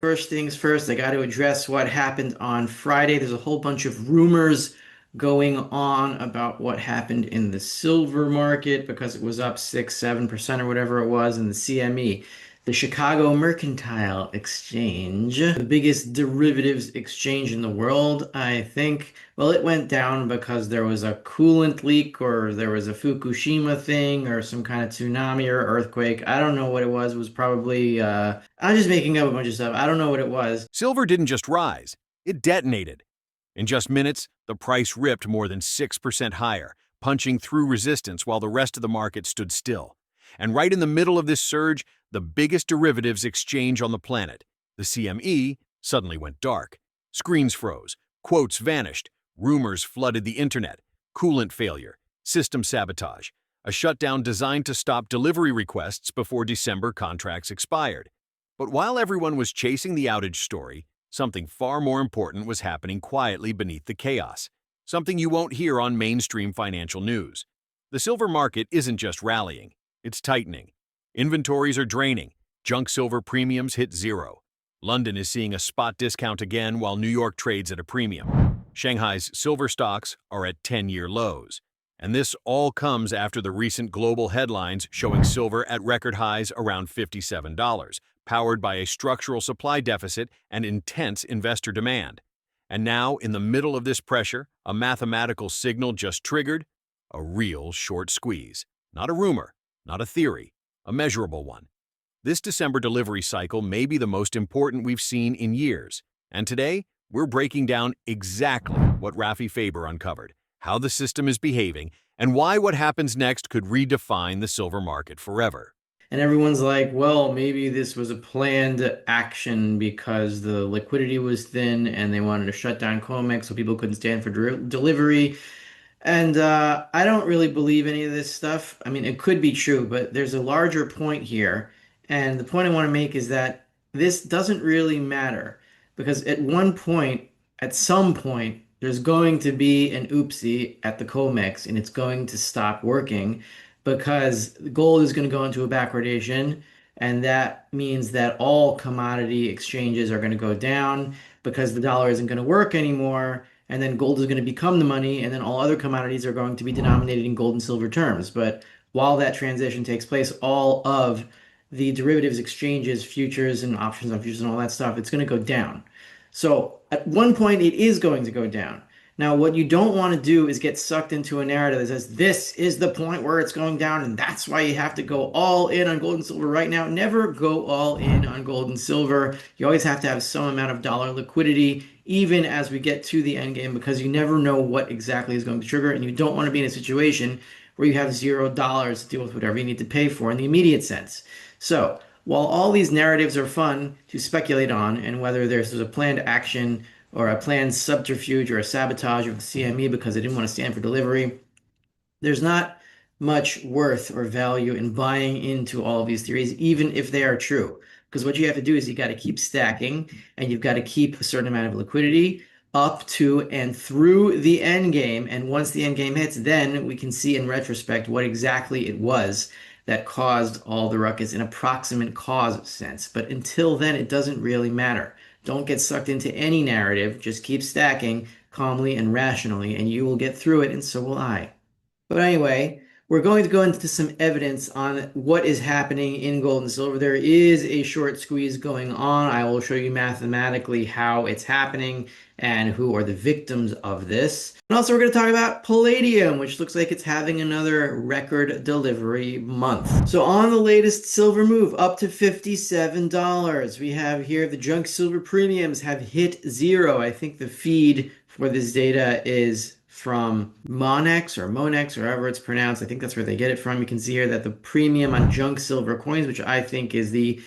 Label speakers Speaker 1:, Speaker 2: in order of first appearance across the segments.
Speaker 1: First things first, I got to address what happened on Friday. There's a whole bunch of rumors going on about what happened in the silver market because it was up 6, 7% or whatever it was in the CME. The Chicago Mercantile Exchange, the biggest derivatives exchange in the world, I think. Well, it went down because there was a coolant leak or there was a Fukushima thing or some kind of tsunami or earthquake. I don't know what it was. It was probably, I'm just making up a bunch of stuff. I don't know what it was.
Speaker 2: Silver didn't just rise, it detonated. In just minutes, the price ripped more than 6% higher, punching through resistance while the rest of the market stood still. And right in the middle of this surge, the biggest derivatives exchange on the planet, the CME, suddenly went dark. Screens froze, quotes vanished, rumors flooded the internet, coolant failure, system sabotage, a shutdown designed to stop delivery requests before December contracts expired. But while everyone was chasing the outage story, something far more important was happening quietly beneath the chaos, something you won't hear on mainstream financial news. The silver market isn't just rallying, it's tightening. Inventories are draining, junk silver premiums hit zero. London is seeing a spot discount again while New York trades at a premium. Shanghai's silver stocks are at 10-year lows. And this all comes after the recent global headlines showing silver at record highs around $57, powered by a structural supply deficit and intense investor demand. And now, in the middle of this pressure, a mathematical signal just triggered a real short squeeze. Not a rumor, not a theory, a measurable one. This December delivery cycle may be the most important we've seen in years. And today, we're breaking down exactly what Rafi Faber uncovered, how the system is behaving, and why what happens next could redefine the silver market forever.
Speaker 1: And everyone's like, well, maybe this was a planned action because the liquidity was thin and they wanted to shut down COMEX so people couldn't stand for delivery. And I don't really believe any of this stuff. I mean, it could be true, but there's a larger point here. And the point I want to make is that this doesn't really matter because at one point, at some point, there's going to be an oopsie at the COMEX and it's going to stop working because gold is going to go into a backwardation. And that means that all commodity exchanges are going to go down because the dollar isn't going to work anymore, and then gold is going to become the money, and then all other commodities are going to be denominated in gold and silver terms. But while that transition takes place, all of the derivatives exchanges, futures and options on futures and all that stuff, it's going to go down. So at one point, it is going to go down. Now, what you don't want to do is get sucked into a narrative that says this is the point where it's going down, and that's why you have to go all in on gold and silver right now. Never go all in on gold and silver. You always have to have some amount of dollar liquidity, even as we get to the end game, because you never know what exactly is going to trigger, and you don't want to be in a situation where you have $0 to deal with whatever you need to pay for in the immediate sense. So, while all these narratives are fun to speculate on, and whether there's a planned action or a planned subterfuge or a sabotage of the CME because they didn't want to stand for delivery, there's not much worth or value in buying into all of these theories, even if they are true. Because what you have to do is you got to keep stacking and you've got to keep a certain amount of liquidity up to and through the end game. And once the end game hits, then we can see in retrospect what exactly it was that caused all the ruckus in approximate cause sense. But until then, it doesn't really matter. Don't get sucked into any narrative. Just keep stacking calmly and rationally, and you will get through it, and so will I. But anyway, we're going to go into some evidence on what is happening in gold and silver. There is a short squeeze going on. I will show you mathematically how it's happening and who are the victims of this. And also, we're going to talk about Palladium, which looks like it's having another record delivery month. So on the latest silver move, up to $57, we have here the junk silver premiums have hit zero. I think the feed for this data is from Monex or Monex, or however it's pronounced. I think that's where they get it from. You can see here that the premium on junk silver coins, which I think is the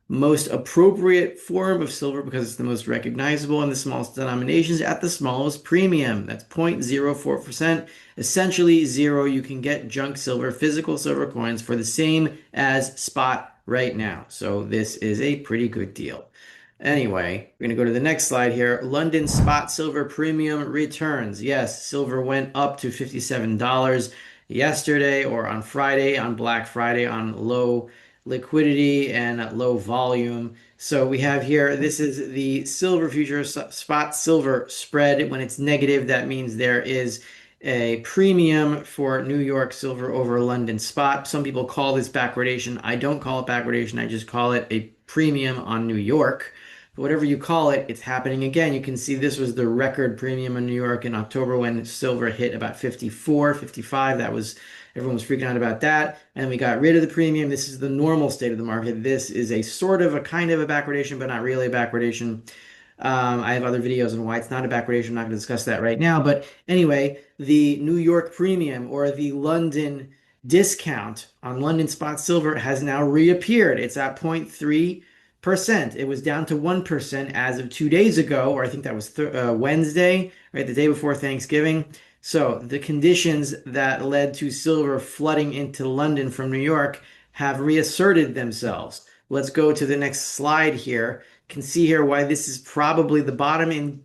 Speaker 1: most appropriate form of silver because it's the most recognizable in the smallest denominations at the smallest premium. That's 0.04%, essentially zero. You can get junk silver, physical silver coins for the same as spot right now. So this is a pretty good deal. Anyway, we're going to go to the next slide here. London spot silver premium returns. Yes, silver went up to $57 yesterday or on Black Friday, on low liquidity and low volume. So we have here, this is the silver futures spot silver spread. When it's negative, that means there is a premium for New York silver over London spot. Some people call this backwardation. I don't call it backwardation. I just call it a premium on New York. But whatever you call it, it's happening again. You can see this was the record premium in New York in October when silver hit about 54, 55. That was Everyone was freaking out about that, and we got rid of the premium. This is the normal state of the market. This is a sort of a kind of a backwardation, but not really a backwardation. I have other videos on why it's not a backwardation. I'm not going to discuss that right now. But anyway, the New York premium or the London discount on London spot silver has now reappeared. It's at 0.3%. It was down to 1% as of 2 days ago, or I think that was Wednesday, right, the day before Thanksgiving. So the conditions that led to silver flooding into London from New York have reasserted themselves. Let's go to the next slide here. You can see here why this is probably the bottom in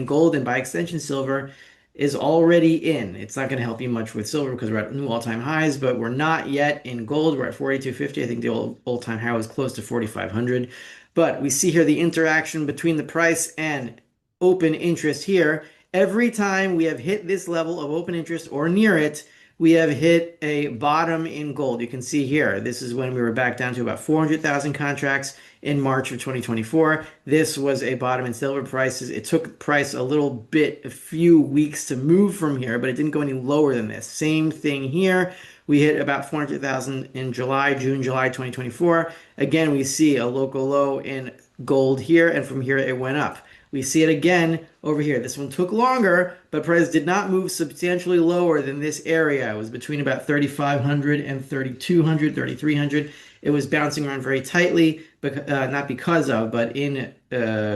Speaker 1: gold, and by extension silver is already in. It's not going to help you much with silver because we're at new all-time highs, but we're not yet in gold. We're at 4250. I think the all-time high was close to 4500. But we see here the interaction between the price and open interest here. Every time we have hit this level of open interest or near it, we have hit a bottom in gold. You can see here, this is when we were back down to about 400,000 contracts in March of 2024. This was a bottom in silver prices. It took price a few weeks to move from here, but it didn't go any lower than this. Same thing here. We hit about 400,000 in July 2024. Again, we see a local low in gold here, and from here it went up. We see it again over here. This one took longer, but price did not move substantially lower than this area. It was between about 3,500 and 3,200, 3,300. It was bouncing around very tightly, but not because of, but in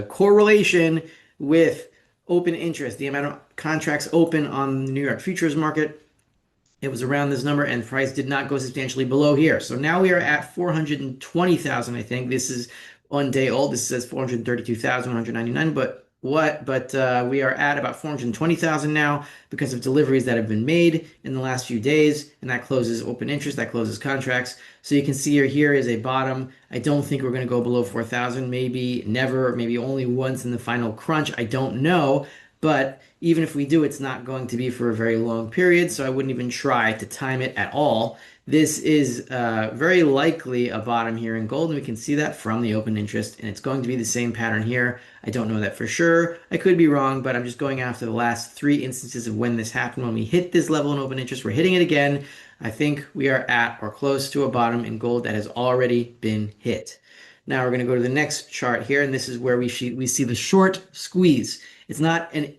Speaker 1: correlation with open interest, the amount of contracts open on the New York futures market. It was around this number, and price did not go substantially below here. So now we are at 420,000, I think. This is one day old. This says 432,199, but what? But we are at about 420,000 now because of deliveries that have been made in the last few days, and that closes open interest, that closes contracts. So you can see here is a bottom. I don't think we're going to go below 4,000, maybe never, maybe only once in the final crunch. I don't know. But even if we do, it's not going to be for a very long period, so I wouldn't even try to time it at all. This is very likely a bottom here in gold, and we can see that from the open interest, and it's going to be the same pattern here. I don't know that for sure. I could be wrong, but I'm just going after the last three instances of when this happened. When we hit this level in open interest, we're hitting it again. I think we are at or close to a bottom in gold that has already been hit. Now we're going to go to the next chart here, and this is where we see the short squeeze. It's not an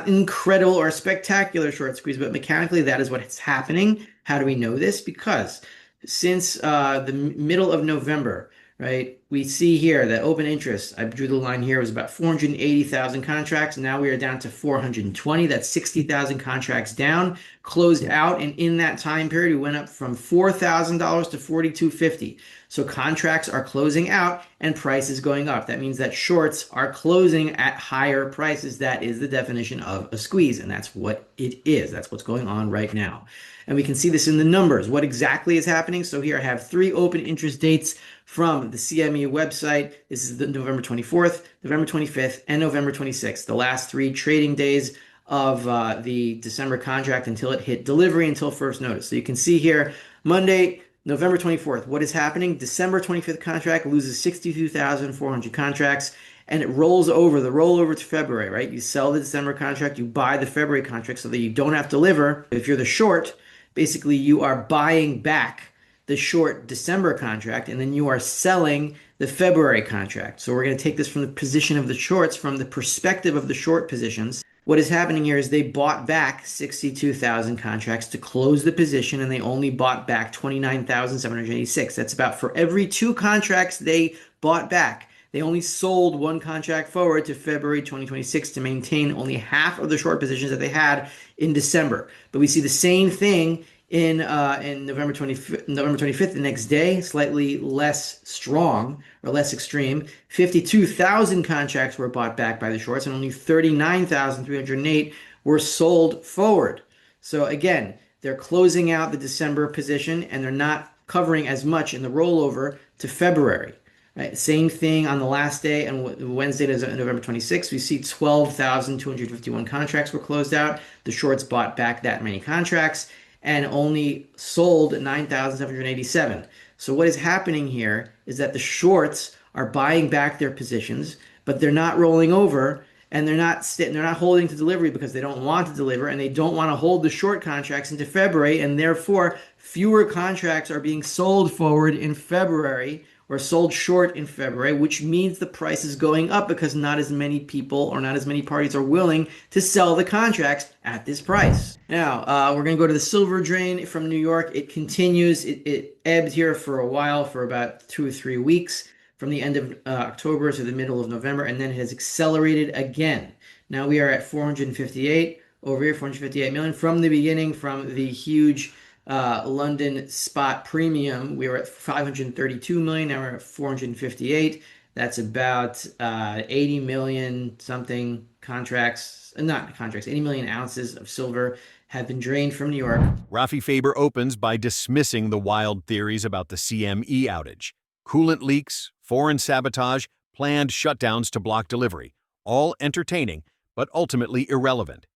Speaker 1: incredible or spectacular short squeeze, but mechanically that is what's happening. How do we know this? Because since the middle of November, right, we see here that open interest, I drew the line here, was about 480,000 contracts. Now we are down to 420. That's 60,000 contracts down, closed out. And in that time period, we went up from $4,000 to $4,250. So contracts are closing out and price is going up. That means that shorts are closing at higher prices. That is the definition of a squeeze, and that's what it is. That's what's going on right now. And we can see this in the numbers. What exactly is happening? So here I have three open interest dates from the CME website. This is the November 24th, November 25th, and November 26th, the last three trading days of the December contract until it hit delivery, until first notice. So you can see here, Monday, November 24th, what is happening? December 25th contract loses 62,400 contracts, and it rolls over, the rollover to February, right? You sell the December contract, you buy the February contract so that you don't have to deliver. If you're the short, basically you are buying back the short December contract, and then you are selling the February contract. So we're going to take this from the position of the shorts, from the perspective of the short positions. What is happening here is they bought back 62,000 contracts to close the position, and they only bought back 29,786. That's about for every two contracts they bought back. They only sold one contract forward to February 2026 to maintain only half of the short positions that they had in December. But we see the same thing in November 25th, the next day, slightly less strong or less extreme. 52,000 contracts were bought back by the shorts, and only 39,308 were sold forward. So again, they're closing out the December position, and they're not covering as much in the rollover to February. Right, same thing on the last day, and Wednesday, November 26th, we see 12,251 contracts were closed out. The shorts bought back that many contracts and only sold 9,787. So what is happening here is that the shorts are buying back their positions, but they're not rolling over and they're not holding to delivery because they don't want to deliver and they don't want to hold the short contracts into February, and therefore fewer contracts are being sold forward in February or sold short in February, which means the price is going up because not as many people or not as many parties are willing to sell the contracts at this price. Now, we're going to go to the silver drain from New York. It continues. It ebbed here for a while, for about 2 or 3 weeks, from the end of October to the middle of November, and then it has accelerated again. Now we are at 458 over here, 458 million from the beginning, from the huge London spot premium. We were at 532 million. Now we're at 458. That's about 80 million something contracts, not contracts, 80 million ounces of silver have been drained from New York.
Speaker 2: Rafi Faber opens by dismissing the wild theories about the CME outage. Coolant leaks, foreign sabotage, planned shutdowns to block delivery, all entertaining, but ultimately irrelevant.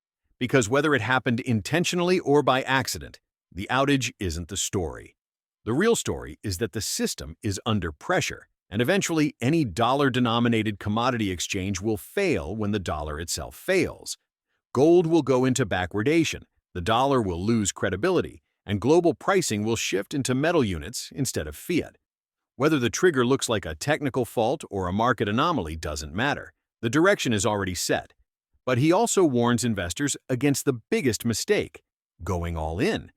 Speaker 2: Because whether it happened intentionally or by accident, the outage isn't the story. The real story is that the system is under pressure, and eventually any dollar-denominated commodity exchange will fail when the dollar itself fails. Gold will go into backwardation, the dollar will lose credibility, and global pricing will shift into metal units instead of fiat. Whether the trigger looks like a technical fault or a market anomaly doesn't matter. The direction is already set. But he also warns investors against the biggest mistake: going all in.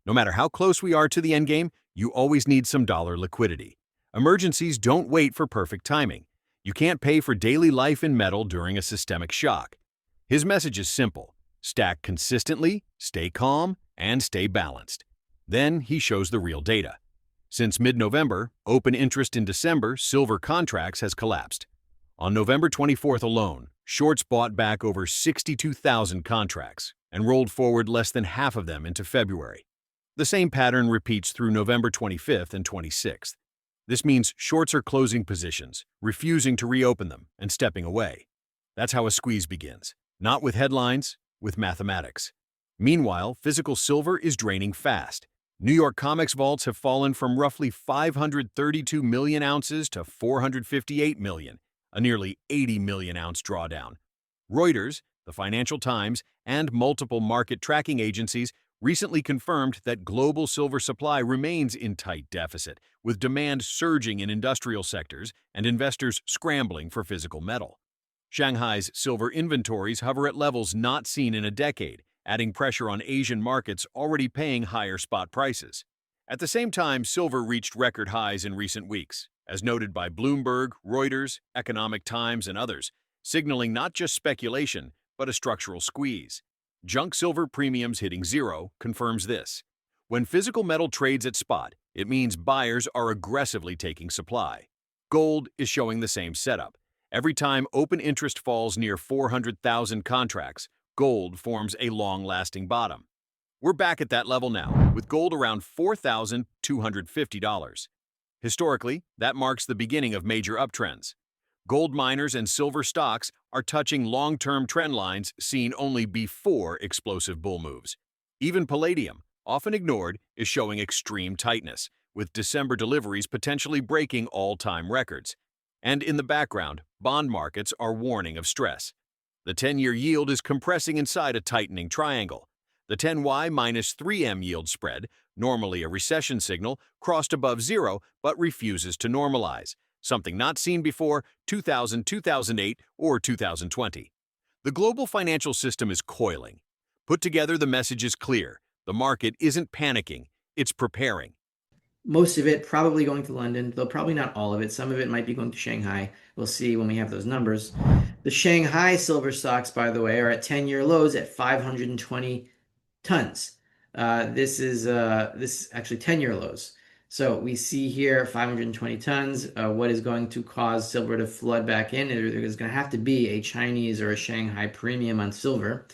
Speaker 2: No matter how close we are to the endgame, you always need some dollar liquidity. Emergencies don't wait for perfect timing. You can't pay for daily life in metal during a systemic shock. His message is simple: stack consistently, stay calm, and stay balanced. Then he shows the real data. Since mid-November, open interest in December silver contracts has collapsed. On November 24th alone, shorts bought back over 62,000 contracts and rolled forward less than half of them into February. The same pattern repeats through November 25th and 26th. This means shorts are closing positions, refusing to reopen them, and stepping away. That's how a squeeze begins. Not with headlines, with mathematics. Meanwhile, physical silver is draining fast. New York COMEX vaults have fallen from roughly 532 million ounces to 458 million, a nearly 80 million ounce drawdown. Reuters, the Financial Times, and multiple market tracking agencies recently confirmed that global silver supply remains in tight deficit, with demand surging in industrial sectors and investors scrambling for physical metal. Shanghai's silver inventories hover at levels not seen in a decade, adding pressure on Asian markets already paying higher spot prices. At the same time, silver reached record highs in recent weeks, as noted by Bloomberg, Reuters, Economic Times, and others, signaling not just speculation, but a structural squeeze. Junk silver premiums hitting zero confirms this. When physical metal trades at spot, it means buyers are aggressively taking supply. Gold is showing the same setup. Every time open interest falls near 400,000 contracts, gold forms a long-lasting bottom. We're back at that level now, with gold around $4,250. Historically, that marks the beginning of major uptrends. Gold miners and silver stocks are touching long-term trend lines seen only before explosive bull moves. Even Palladium, often ignored, is showing extreme tightness, with December deliveries potentially breaking all-time records. And in the background, bond markets are warning of stress. The 10-year yield is compressing inside a tightening triangle. The 10Y minus 3M yield spread, normally a recession signal, crossed above zero but refuses to normalize, something not seen before 2000, 2008, or 2020. The global financial system is coiling. Put together, the message is clear. The market isn't panicking, it's preparing.
Speaker 1: Most of it probably going to London, though probably not all of it. Some of it might be going to Shanghai. We'll see when we have those numbers. The Shanghai silver stocks, by the way, are at 10-year lows at 520 tons. This is actually 10-year lows. So we see here 520 tons. What is going to cause silver to flood back in? There's going to have to be a Chinese or a Shanghai premium on silver.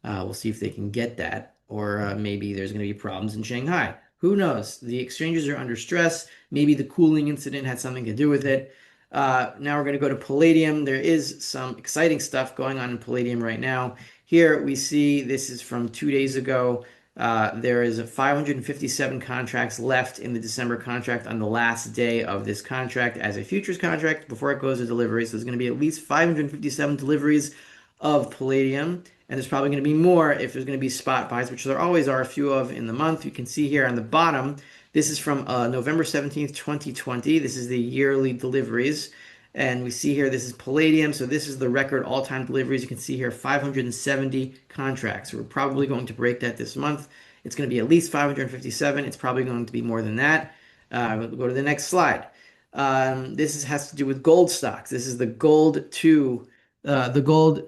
Speaker 1: We'll see if they can get that, or maybe there's going to be problems in Shanghai. Who knows? The exchanges are under stress. Maybe the cooling incident had something to do with it. Now we're going to go to Palladium. There is some exciting stuff going on in Palladium right now. Here we see this is from 2 days ago. There is 557 contracts left in the December contract on the last day of this contract as a futures contract before it goes to delivery. So there's going to be at least 557 deliveries of Palladium. And there's probably going to be more if there's going to be spot buys, which there always are a few of in the month. You can see here on the bottom, this is from November 17th, 2020. This is the yearly deliveries. And we see here, this is Palladium. So this is the record all-time deliveries. You can see here 570 contracts. So we're probably going to break that this month. It's going to be at least 557. It's probably going to be more than that. We'll go to the next slide. Has to do with gold stocks. This is the gold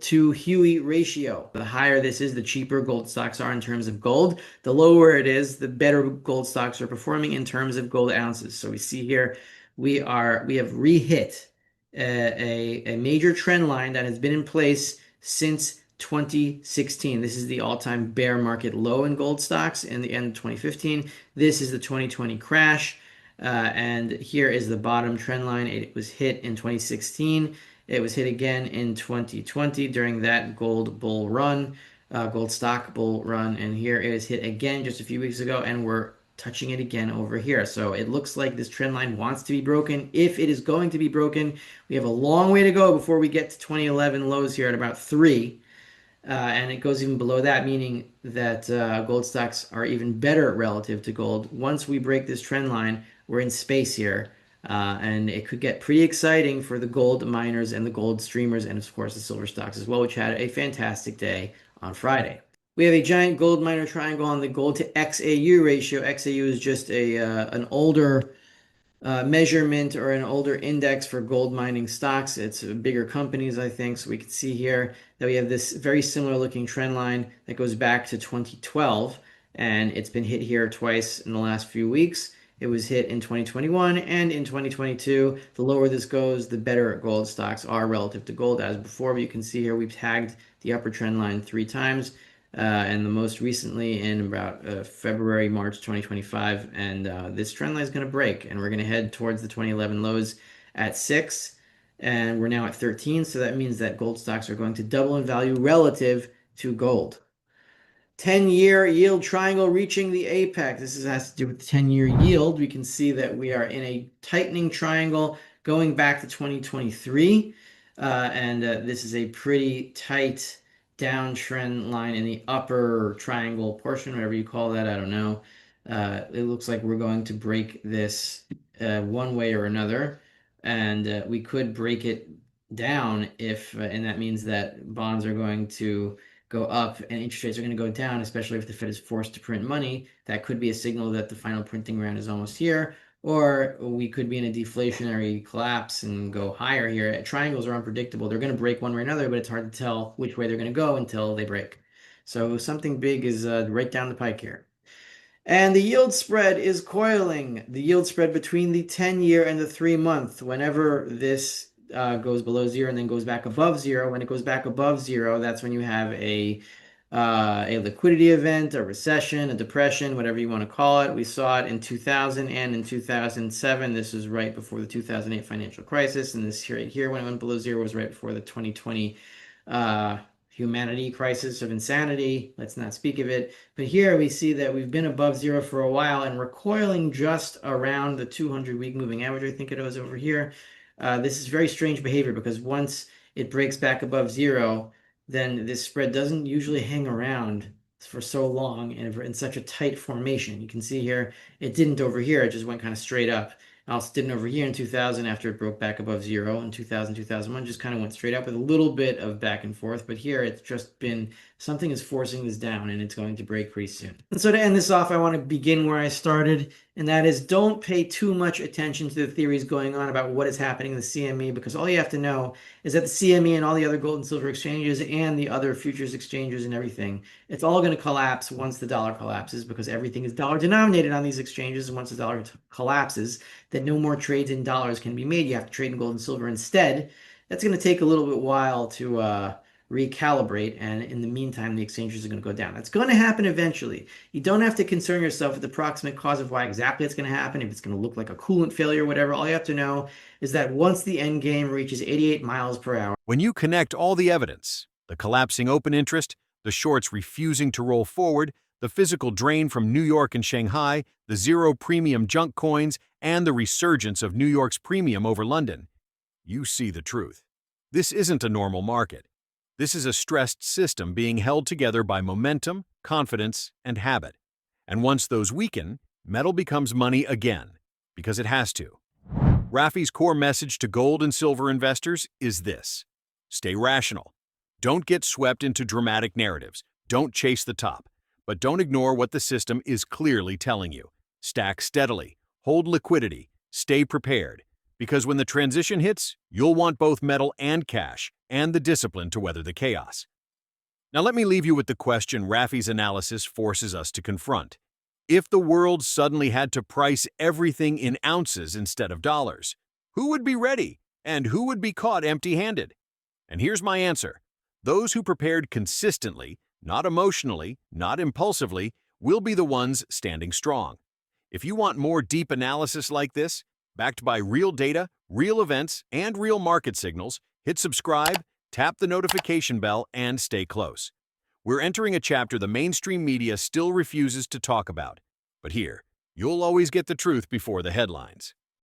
Speaker 1: to Huey ratio. The higher this is, the cheaper gold stocks are in terms of gold. The lower it is, the better gold stocks are performing in terms of gold ounces. So we see here we have re-hit a major trend line that has been in place since 2016. This is the all-time bear market low in gold stocks in the end of 2015. This is the 2020 crash. And here is the bottom trend line. It was hit in 2016. It was hit again in 2020 during that gold bull run, gold stock bull run. And here it is hit again just a few weeks ago, and we're touching it again over here. So it looks like this trend line wants to be broken. If it is going to be broken, we have a long way to go before we get to 2011 lows here at about 3. And it goes even below that, meaning that gold stocks are even better relative to gold. Once we break this trend line, we're in space here. And it could get pretty exciting for the gold miners and the gold streamers, and of course the silver stocks as well, which had a fantastic day on Friday. We have a giant gold miner triangle on the gold to XAU ratio. XAU is just an older measurement or an older index for gold mining stocks. It's bigger companies, I think. So we can see here that we have this very similar looking trend line that goes back to 2012, and it's been hit here twice in the last few weeks. It was hit in 2021 and in 2022. The lower this goes, the better gold stocks are relative to gold as before. But you can see here we've tagged the upper trend line 3 times. And the most recently in about February, March 2025. And this trend line is going to break, and we're going to head towards the 2011 lows at 6. And we're now at 13. So that means that gold stocks are going to double in value relative to gold. 10-year yield triangle reaching the apex. Has to do with the 10-year yield. We can see that we are in a tightening triangle going back to 2023. And this is a pretty tight downtrend line in the upper triangle portion, whatever you call that. I don't know. It looks like we're going to break this one way or another. And we could break it down and that means that bonds are going to go up and interest rates are going to go down, especially if the Fed is forced to print money. That could be a signal that the final printing round is almost here, or we could be in a deflationary collapse and go higher here. Triangles are unpredictable. They're going to break one way or another, but it's hard to tell which way they're going to go until they break. So something big is right down the pike here. And the yield spread is coiling. The yield spread between the 10-year and the 3-month. Whenever this goes below 0 and then goes back above 0, when it goes back above 0, that's when you have a liquidity event, a recession, a depression, whatever you want to call it. We saw it in 2000 and in 2007. This was right before the 2008 financial crisis. And this right here, when it went below 0, was right before the 2020 humanity crisis of insanity. Let's not speak of it. But here we see that we've been above 0 for a while and we're coiling just around the 200-week moving average. I think it was over here. This is very strange behavior because once it breaks back above 0, then this spread doesn't usually hang around for so long and in such a tight formation. You can see here, it didn't over here. It just went kind of straight up. Also didn't over here in 2000 after it broke back above 0. In 2000, 2001, just kind of went straight up with a little bit of back and forth. But here it's just been, something is forcing this down and it's going to break pretty soon. And so to end this off, I want to begin where I started, and that is don't pay too much attention to the theories going on about what is happening in the CME, because all you have to know is that the CME and all the other gold and silver exchanges and the other futures exchanges and everything, it's all going to collapse once the dollar collapses, because everything is dollar denominated on these exchanges. And once the dollar collapses, that no more trades in dollars can be made. You have to trade in gold and silver instead. That's going to take a little bit while to recalibrate, and in the meantime, the exchanges are going to go down. That's going to happen eventually. You don't have to concern yourself with the proximate cause of why exactly it's going to happen, if it's going to look like a coolant failure or whatever. All you have to know is that once the end game reaches 88 miles per hour,
Speaker 2: When you connect all the evidence, the collapsing open interest, the shorts refusing to roll forward, the physical drain from New York and Shanghai, the zero premium junk coins, and the resurgence of New York's premium over London, you see the truth. This isn't a normal market. This is a stressed system being held together by momentum, confidence, and habit. And once those weaken, metal becomes money again, because it has to. Rafi's core message to gold and silver investors is this: stay rational. Don't get swept into dramatic narratives. Don't chase the top. But don't ignore what the system is clearly telling you. Stack steadily. Hold liquidity. Stay prepared. Because when the transition hits, you'll want both metal and cash, and the discipline to weather the chaos. Now let me leave you with the question Rafi's analysis forces us to confront. If the world suddenly had to price everything in ounces instead of dollars, who would be ready? And who would be caught empty-handed? And here's my answer. Those who prepared consistently, not emotionally, not impulsively, will be the ones standing strong. If you want more deep analysis like this, backed by real data, real events, and real market signals, hit subscribe, tap the notification bell, and stay close. We're entering a chapter the mainstream media still refuses to talk about. But here, you'll always get the truth before the headlines.